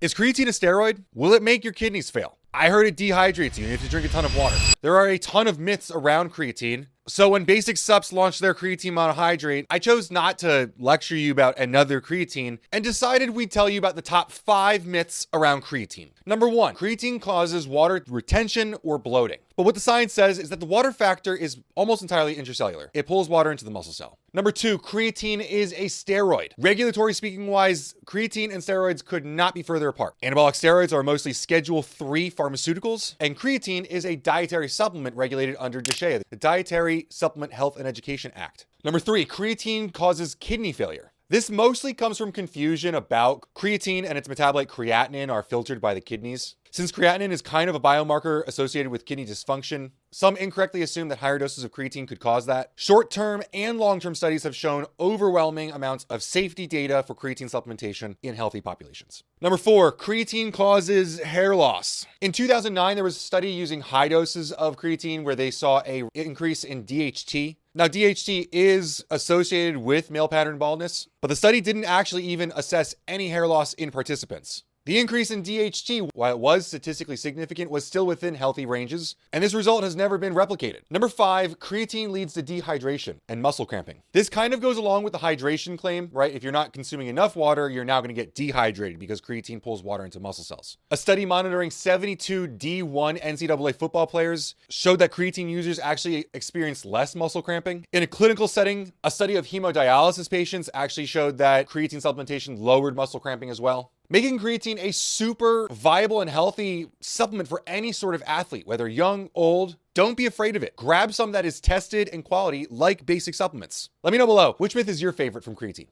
Is creatine a steroid? Will it make your kidneys fail? I heard it dehydrates you and you have to drink a ton of water. There are a ton of myths around creatine. So when Basic Supps launched their creatine monohydrate, I chose not to lecture you about another creatine and decided we'd tell you about the top 5 myths around creatine. Number 1, creatine causes water retention or bloating. But what the science says is that the water factor is almost entirely intracellular. It pulls water into the muscle cell. Number 2, creatine is a steroid. Regulatory speaking wise, creatine and steroids could not be further apart. Anabolic steroids are mostly Schedule 3 pharmaceuticals, and creatine is a dietary supplement regulated under DSHEA, the Dietary Supplement Health and Education Act. Number 3, creatine causes kidney failure. This mostly comes from confusion about creatine and its metabolite creatinine are filtered by the kidneys. Since creatinine is kind of a biomarker associated with kidney dysfunction, some incorrectly assume that higher doses of creatine could cause that. Short-term and long-term studies have shown overwhelming amounts of safety data for creatine supplementation in healthy populations. Number 4, creatine causes hair loss. In 2009, there was a study using high doses of creatine where they saw an increase in DHT. Now, DHT is associated with male pattern baldness, but the study didn't actually even assess any hair loss in participants. The increase in DHT, while it was statistically significant, was still within healthy ranges, and this result has never been replicated. Number 5, creatine leads to dehydration and muscle cramping. This kind of goes along with the hydration claim, right? If you're not consuming enough water, you're now going to get dehydrated because creatine pulls water into muscle cells. A study monitoring 72 D1 NCAA football players showed that creatine users actually experienced less muscle cramping. In a clinical setting, a study of hemodialysis patients actually showed that creatine supplementation lowered muscle cramping as well. Making creatine a super viable and healthy supplement for any sort of athlete, whether young, old. Don't be afraid of it. Grab some that is tested and quality like Basic Supplements. Let me know below, which myth is your favorite from creatine?